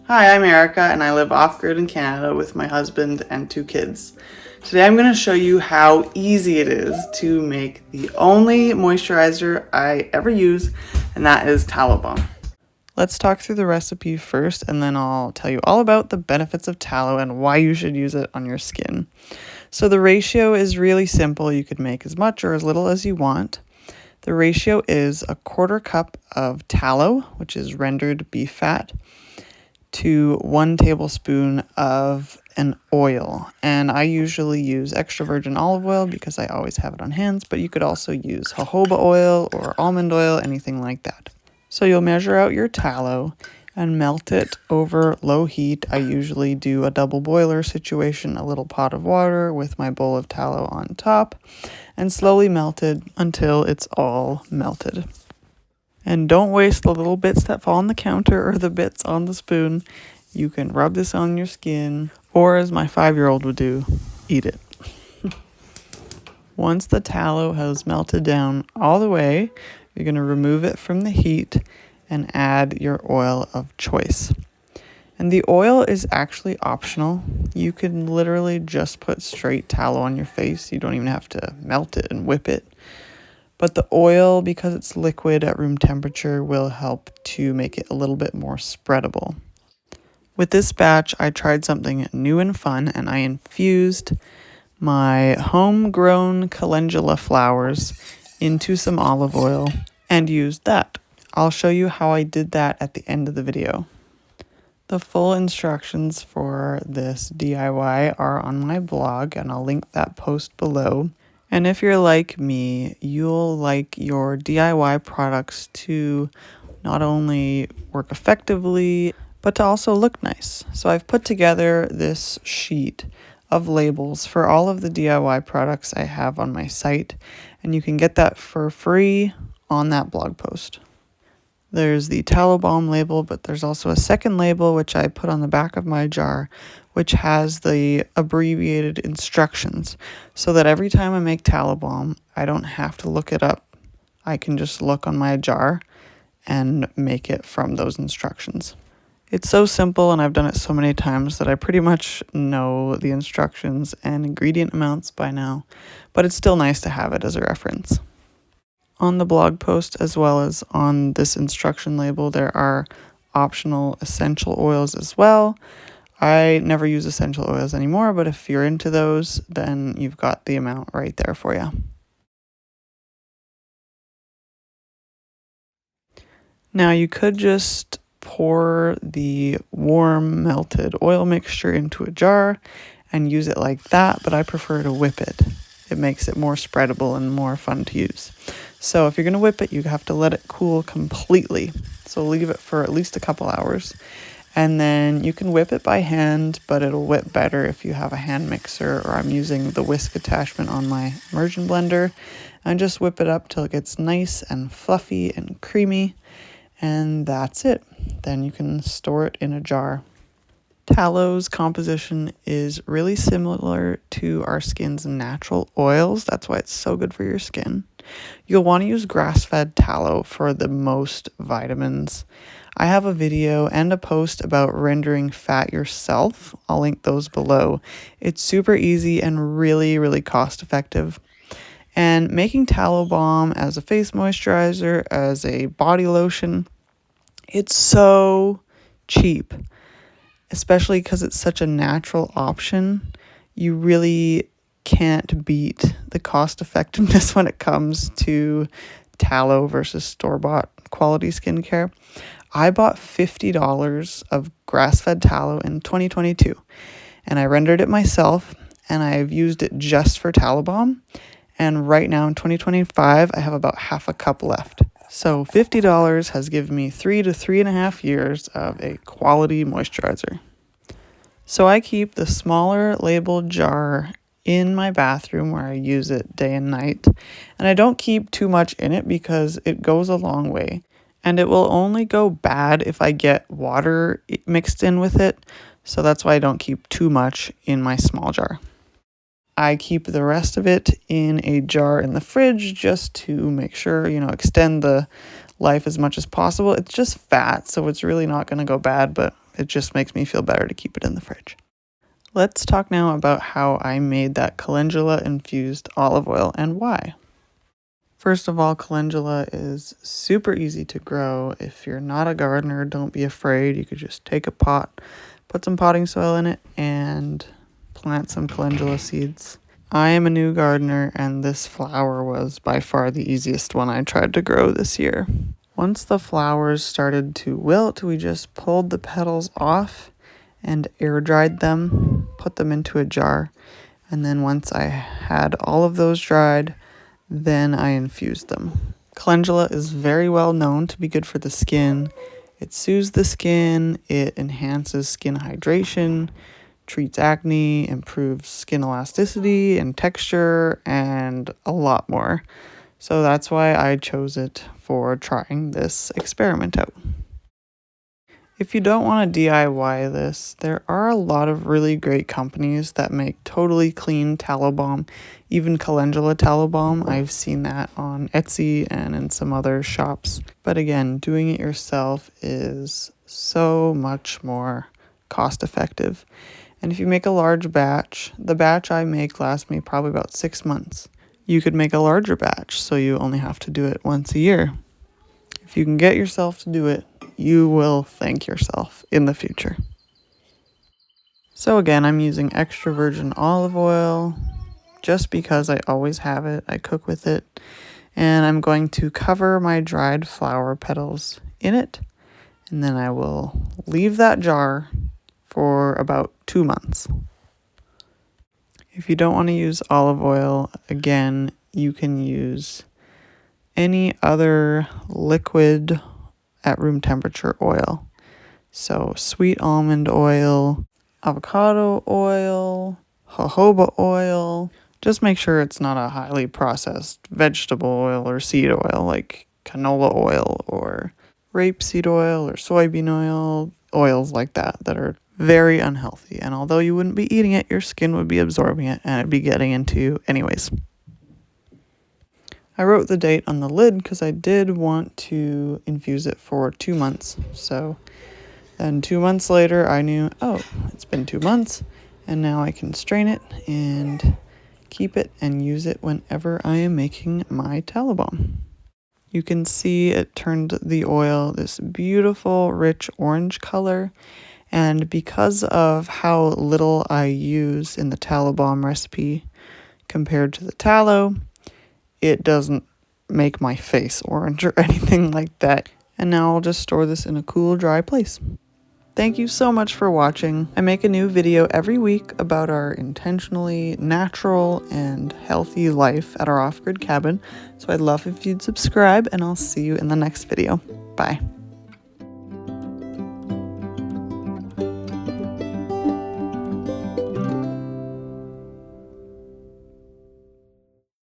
Hi, I'm Erica and I live off-grid in Canada with my husband and 2 kids. Today I'm going to show you how easy it is to make the only moisturizer I ever use, and that is Tallow Balm. Let's talk through the recipe first, and then I'll tell you all about the benefits of tallow and why you should use it on your skin. So the ratio is really simple. You could make as much or as little as you want. The ratio is 1/4 cup of tallow, which is rendered beef fat, to 1 tablespoon of an oil. And I usually use extra virgin olive oil because I always have it on hands, but you could also use jojoba oil or almond oil, anything like that. So you'll measure out your tallow and melt it over low heat. I usually do a double boiler situation, a little pot of water with my bowl of tallow on top, and slowly melt it until it's all melted. And don't waste the little bits that fall on the counter or the bits on the spoon. You can rub this on your skin, or as my 5-year-old would do, eat it. Once the tallow has melted down all the way, you're going to remove it from the heat and add your oil of choice. And the oil is actually optional. You can literally just put straight tallow on your face. You don't even have to melt it and whip it. But the oil, because it's liquid at room temperature, will help to make it a little bit more spreadable. With this batch, I tried something new and fun, and I infused my homegrown calendula flowers into some olive oil and used that. I'll show you how I did that at the end of the video. The full instructions for this DIY are on my blog, and I'll link that post below. And if you're like me, you'll like your DIY products to not only work effectively, but to also look nice. So I've put together this sheet of labels for all of the DIY products I have on my site, and you can get that for free on that blog post. There's the Tallow Balm label, but there's also a second label which I put on the back of my jar, which has the abbreviated instructions, so that every time I make Tallow Balm, I don't have to look it up. I can just look on my jar and make it from those instructions. It's so simple, and I've done it so many times that I pretty much know the instructions and ingredient amounts by now, but it's still nice to have it as a reference. On the blog post, as well as on this instruction label, there are optional essential oils as well. I never use essential oils anymore, but if you're into those, then you've got the amount right there for you. Now you could just pour the warm melted oil mixture into a jar and use it like that, but I prefer to whip it. It makes it more spreadable and more fun to use. So if you're going to whip it, you have to let it cool completely. So leave it for at least a couple hours. And then you can whip it by hand, but it'll whip better if you have a hand mixer, or I'm using the whisk attachment on my immersion blender. And just whip it up till it gets nice and fluffy and creamy. And that's it. Then you can store it in a jar. Tallow's composition is really similar to our skin's natural oils. That's why it's so good for your skin. You'll want to use grass-fed tallow for the most vitamins. I have a video and a post about rendering fat yourself. I'll link those below. It's super easy and really, really cost-effective. And making Tallow Balm as a face moisturizer, as a body lotion, it's so cheap. Especially because it's such a natural option. You really can't beat the cost effectiveness when it comes to tallow versus store-bought quality skincare. I bought $50 of grass-fed tallow in 2022, and I rendered it myself, and I've used it just for Tallow Balm. And right now in 2025, I have about half a cup left. So $50 has given me 3 to 3.5 years of a quality moisturizer. So I keep the smaller labeled jar in my bathroom where I use it day and night. And I don't keep too much in it because it goes a long way. And it will only go bad if I get water mixed in with it. So that's why I don't keep too much in my small jar. I keep the rest of it in a jar in the fridge just to make sure, extend the life as much as possible. It's just fat, so it's really not going to go bad, but it just makes me feel better to keep it in the fridge. Let's talk now about how I made that calendula infused olive oil and why. First of all, calendula is super easy to grow. If you're not a gardener, don't be afraid. You could just take a pot, put some potting soil in it, and plant some calendula seeds. I am a new gardener, and this flower was by far the easiest one I tried to grow this year. Once the flowers started to wilt, we just pulled the petals off and air dried them, put them into a jar, and then once I had all of those dried, then I infused them. Calendula is very well known to be good for the skin. It soothes the skin, it enhances skin hydration, treats acne, improves skin elasticity and texture, and a lot more. So that's why I chose it for trying this experiment out. If you don't want to DIY this, there are a lot of really great companies that make totally clean tallow balm, even calendula tallow balm. I've seen that on Etsy and in some other shops. But again, doing it yourself is so much more cost effective. And if you make a large batch, the batch I make lasts me probably about 6 months. You could make a larger batch, so you only have to do it once a year. If you can get yourself to do it, you will thank yourself in the future. So again, I'm using extra virgin olive oil just because I always have it. I cook with it. And I'm going to cover my dried flower petals in it. And then I will leave that jar for about 2 months. If you don't want to use olive oil, again, you can use any other liquid at room temperature oil. So sweet almond oil, avocado oil, jojoba oil. Just make sure it's not a highly processed vegetable oil or seed oil like canola oil or rapeseed oil or soybean oil, oils like that are very unhealthy. And although you wouldn't be eating it, your skin would be absorbing it and it'd be getting into you anyways. I wrote the date on the lid because I did want to infuse it for 2 months. So then 2 months later, I knew, oh, it's been 2 months, and now I can strain it and keep it and use it whenever I am making my tallow balm. You can see it turned the oil this beautiful, rich orange color. And because of how little I use in the tallow balm recipe compared to the tallow, it doesn't make my face orange or anything like that. And now I'll just store this in a cool, dry place. Thank you so much for watching. I make a new video every week about our intentionally natural and healthy life at our off-grid cabin. So I'd love if you'd subscribe, and I'll see you in the next video. Bye.